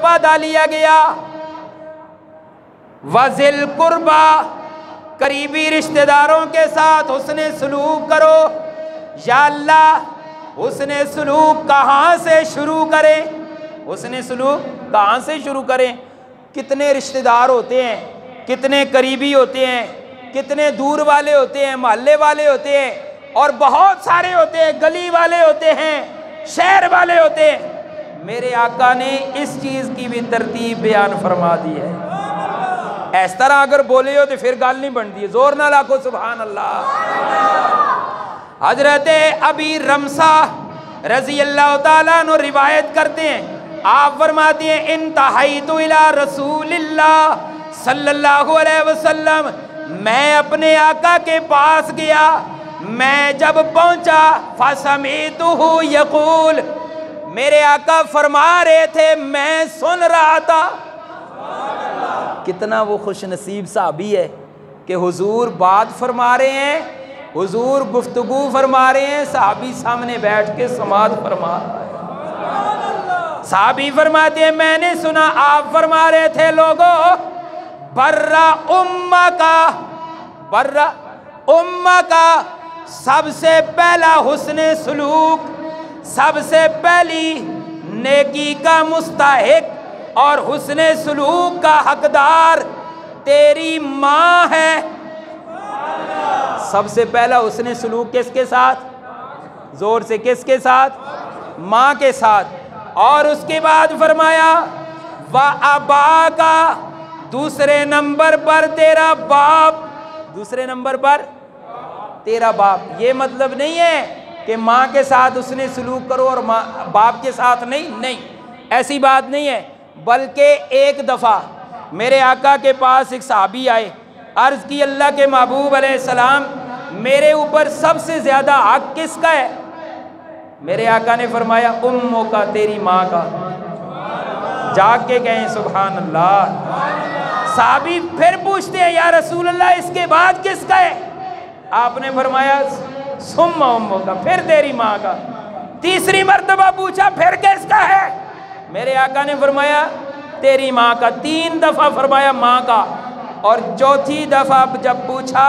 वादा लिया गया, वज़िल कुर्बा, करीबी रिश्तेदारों के साथ हुस्ने सलूक करो। या अल्लाह, हुस्ने सलूक कहाँ से शुरू करें? हुस्ने सलूक कहाँ से शुरू करें? कितने रिश्तेदार होते हैं, कितने करीबी होते हैं, कितने दूर वाले होते हैं, मोहल्ले वाले होते हैं, और बहुत सारे होते हैं, गली वाले होते हैं, शहर वाले होते हैं। मेरे आका ने इस चीज़ की भी तरतीब बयान फरमा दी है। इस तरह अगर बोले हो तो फिर गाल नहीं बनती, जोर ना लाखो सुभान अल्लाह। हजरत अबी रमसा रजी अल्लाह ताला अन्हु रिवायत करते हैं, आप फरमाती हैं, इंतहाइतु इला रसूलिल्लाह सल्लल्लाहु अलैहि वसल्लम, मैं अपने आका के पास गया, मैं जब पहुंचा फसमीतुहु यकूल, मेरे आका फरमा रहे थे, मैं सुन रहा था। कितना वो खुश नसीब साहबी है कि हुजूर बात फरमा रहे हैं, हुजूर गुफ्तगू फरमा रहे हैं, साहबी सामने बैठ के समात फरमा रहा है। साहबी फरमाते हैं, मैंने सुना आप फरमा रहे थे, लोगों बर्रा उम्मा का सबसे पहला हुस्ने सलूक, सबसे पहली नेकी का मुस्तहिक और हुस्ने सलूक का हकदार तेरी माँ है। सबसे पहला हुस्ने सलूक किसके साथ? जोर से, किसके साथ? माँ के साथ। और उसके बाद फरमाया व अबा का, दूसरे नंबर पर तेरा बाप, दूसरे नंबर पर तेरा बाप। ये मतलब नहीं है कि माँ के साथ उसने सलूक करो और माँ बाप के साथ नहीं, ऐसी बात नहीं है। बल्कि एक दफ़ा मेरे आका के पास एक सहाबी आए, अर्ज़ की, अल्लाह के महबूब अलैहिस्सलाम, मेरे ऊपर सबसे ज़्यादा हक किसका है? मेरे आका ने फरमाया, उम्मों का, तेरी माँ का। जाग के कहें सुभान अल्लाह। सहाबी फिर पूछते हैं, या रसूल अल्लाह, इसके बाद किसका है? आपने फरमाया सुम्मा उम्मों का, फिर तेरी माँ का। तीसरी मर्तबा पूछा, फिर किसका है? मेरे आका ने फरमाया तेरी माँ का। 3 दफ़ा फरमाया माँ का, और चौथी दफ़ा जब पूछा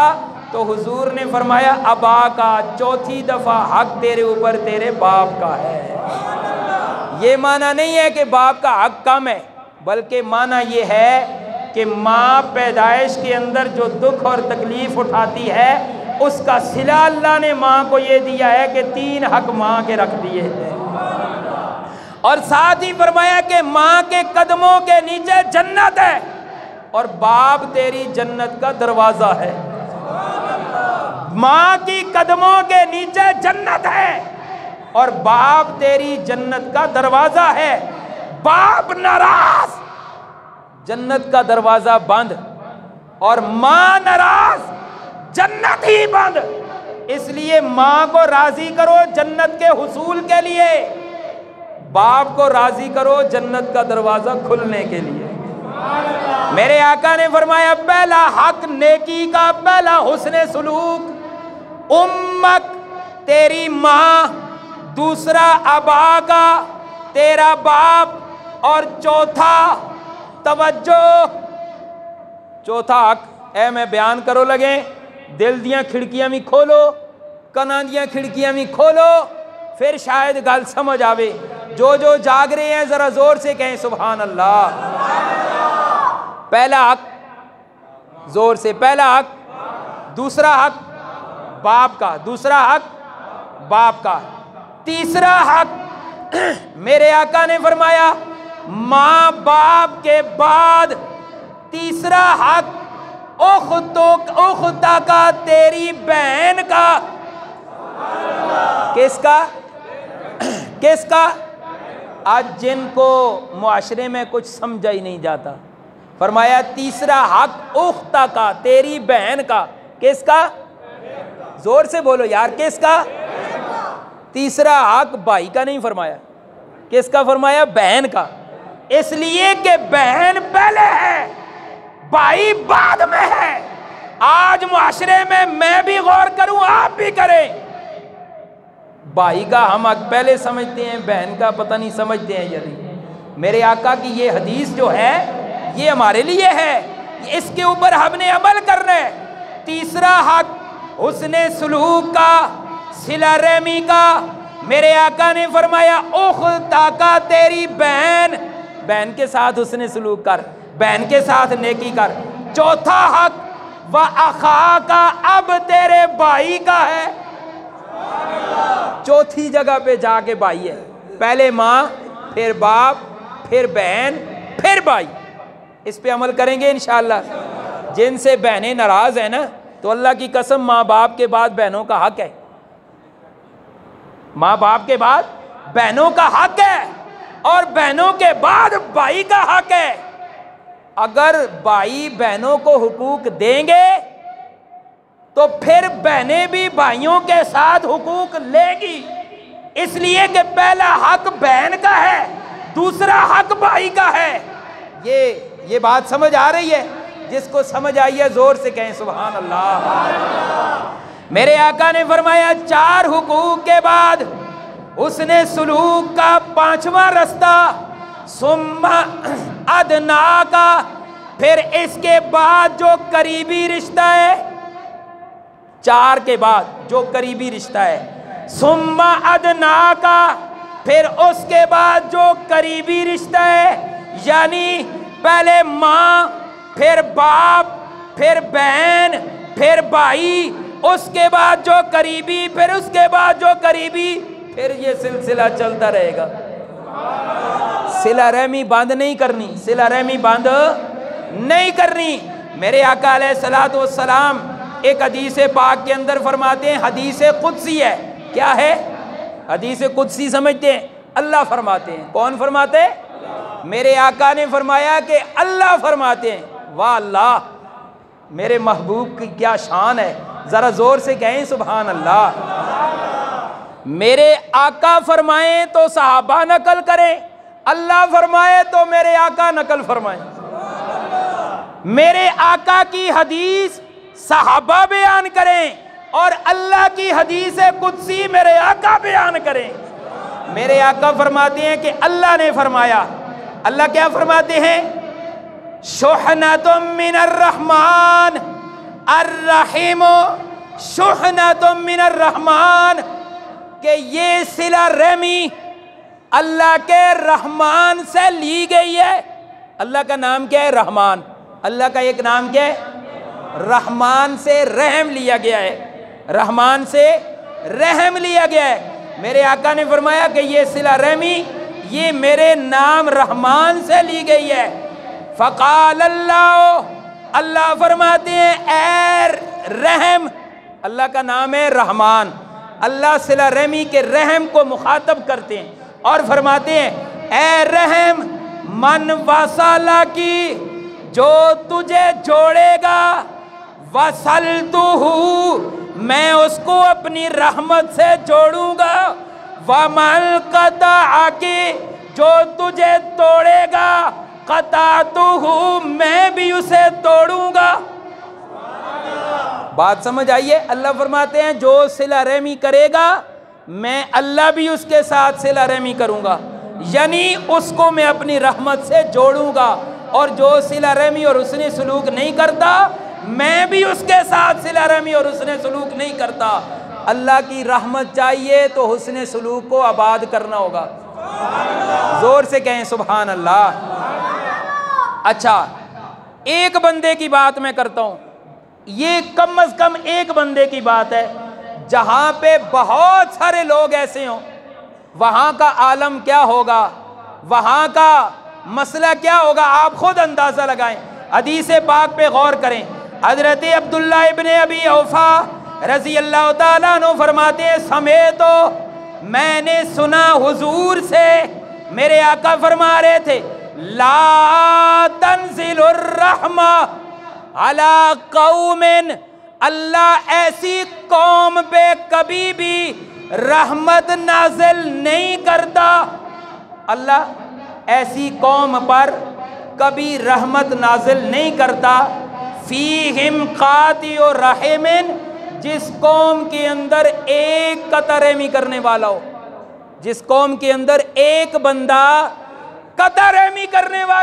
तो हुजूर ने फरमाया अबा का। चौथी दफ़ा हक तेरे ऊपर तेरे बाप का है। ये माना नहीं है कि बाप का हक कम है, बल्कि माना ये है कि माँ पैदाइश के अंदर जो दुख और तकलीफ़ उठाती है, उसका सिला अल्लाह ने माँ को ये दिया है कि 3 हक माँ के रख दिए हैं। और साथ ही फरमाया कि माँ के कदमों के नीचे जन्नत है और बाप तेरी जन्नत का दरवाज़ा है। माँ की कदमों के नीचे जन्नत है और बाप तेरी जन्नत का दरवाज़ा है। बाप नाराज, जन्नत का दरवाज़ा बंद, और माँ नाराज, जन्नत ही बंद। इसलिए माँ को राज़ी करो जन्नत के हुसूल के लिए, बाप को राज़ी करो जन्नत का दरवाज़ा खुलने के लिए। मेरे आका ने फरमाया पहला हक नेकी का, पहला हुस्ने सुलूक उम्मक, तेरी माँ, दूसरा अबा का, तेरा बाप, और चौथा तवज्जो, चौथा हक है मैं बयान करो लगे, दिल दियाँ खिड़कियां भी खोलो, कना दियाँ खिड़कियां भी खोलो, फिर शायद गल समझ आवे। जो जो जाग रहे हैं जरा जोर से कहें सुभान अल्लाह। पहला हक, जोर से, पहला हक, दूसरा हक बाप का, दूसरा हक बाप का, तीसरा हक मेरे आका ने फरमाया माँ बाप के बाद तीसरा हक उख्ता का, तेरी बहन का। किसका? किसका? आज जिनको मुआशरे में कुछ समझा ही नहीं जाता, फरमाया तीसरा हक उख्ता का, तेरी बहन का। किसका? जोर से बोलो यार, किसका? तीसरा हक भाई का नहीं फरमाया, किसका फरमाया? बहन का। इसलिए कि बहन पहले है, भाई बाद में है। आज मुआशरे में मैं भी गौर करूं, आप भी करें, भाई का हम हक पहले समझते हैं, बहन का पता नहीं समझते हैं या नहीं। मेरे आका की ये हदीस जो है ये हमारे लिए है, इसके ऊपर हमने अमल करना है। तीसरा हक हुस्ने सलूक का, सिला रहमी का। मेरे आका ने फरमाया उख्ता का, तेरी बहन, बहन के साथ हुस्ने सलूक कर, बहन के साथ नेकी कर। चौथा हक व अखा का, अब तेरे भाई का है। चौथी जगह पे जाके भाई है, पहले माँ, फिर बाप, फिर बहन, फिर भाई। इस पे अमल करेंगे इंशाअल्लाह। जिनसे बहनें नाराज है ना, तो अल्लाह की कसम माँ बाप के बाद बहनों का हक है, माँ बाप के बाद बहनों का हक है, और बहनों के बाद भाई का हक है। अगर भाई बहनों को हुकूक देंगे तो फिर बहनें भी भाइयों के साथ हुकूक लेगी, इसलिए कि पहला हक बहन का है, दूसरा हक भाई का है। ये बात समझ आ रही है? जिसको समझ आई है जोर से कहें सुभान अल्लाह। मेरे आका ने फरमाया 4 हुकूक के बाद उसने सुलूक का 5वां रास्ता, सुम्मा अदना का, फिर इसके बाद जो करीबी रिश्ता है, 4 के बाद जो करीबी रिश्ता है, सुम्मा अदना का, फिर उसके बाद जो करीबी रिश्ता है, यानी पहले माँ, फिर बाप, फिर बहन, फिर भाई, उसके बाद जो करीबी, फिर उसके बाद जो करीबी, फिर ये सिलसिला चलता रहेगा। सिला रहमी बंद नहीं करनी, सिला रहमी बंद नहीं करनी। मेरे आका अलैहिस्सलातु वस्सलाम एक हदीस पाक के अंदर फरमाते हैं, हदीस कुदसी है। क्या है हदीस कुदसी? समझते हैं? अल्लाह फरमाते हैं। कौन फरमाते हैं? मेरे आका ने फरमाया कि अल्लाह फरमाते हैं। वाह अल्लाह, मेरे महबूब की क्या शान है, जरा जोर से कहें सुभान अल्लाह। मेरे आका फरमाएं तो सहाबा नकल करें, अल्लाह फरमाए तो मेरे आका नकल फरमाएं। मेरे आका की हदीस सहाबा बयान करें और अल्लाह की हदीस कुदसी मेरे आका बयान करें। मेरे आका फरमाते हैं कि अल्लाह ने फरमाया। अल्लाह क्या फरमाते हैं? शुहनतुम मिनर रहमान अर्रहीम, शुहनतुम मिनर रहमान, कि ये सिला रहमी अल्लाह के रहमान से ली गई है। अल्लाह का नाम क्या है? रहमान। अल्लाह का एक नाम क्या है? रहमान से रहम लिया गया है, रहमान से रहम लिया गया है। मेरे आका ने फरमाया कि ये सिला रहमी ये मेरे नाम रहमान से ली गई है। फ़क़ाल अल्लाह, अल्लाह फरमाते हैं ऐ रहम, अल्लाह का नाम है रहमान। अल्लाह सिला रहमी के रहम को मुखातब करते हैं और फरमाते हैं ऐ रहम मन वसाला की, जो तुझे जोड़ेगा, वसल तू हूँ, मैं उसको अपनी रहमत से जोड़ूंगा। वमल कता आके, जो तुझे तोड़ेगा, कता तू हूँ, मैं भी उसे तोड़ूंगा। बात समझ आइए? अल्लाह फरमाते हैं जो सिला रहमी करेगा मैं अल्लाह भी उसके साथ सिला रहमी करूंगा, यानी उसको मैं अपनी रहमत से जोड़ूंगा। और जो सिला रहमी और उसने सलूक नहीं करता, मैं भी उसके साथ सिला रहमी और उसने सलूक नहीं करता। अल्लाह की रहमत चाहिए तो हुस्ने सलूक को आबाद करना होगा। जोर से कहें सुभान अल्लाह। अच्छा, एक बंदे की बात मैं करता हूं, ये कम अज कम एक बंदे की बात है। जहां पे बहुत सारे लोग ऐसे हों, वहां का आलम क्या होगा, वहां का मसला क्या होगा, आप खुद अंदाजा लगाएं। हदीस पाक पे गौर करें। हजरत अब्दुल्ला इब्न अबी औफा रजी अल्लाह ताला अन्हु फरमाते हैं, समय तो मैंने सुना हुजूर से, मेरे आका फरमा रहे थे, ला तंजिलुर रहमा अला कौमिन, अल्लाह ऐसी कौम पे कभी भी रहमत नाजिल नहीं करता। अल्लाह ऐसी कौम पर कभी रहमत नाजिल नहीं करता। फीहिम कातिउ रहिमिन, जिस कौम के अंदर एक कतरेमी करने वाला हो, जिस कौम के अंदर एक बंदा कता रहमी करने वाला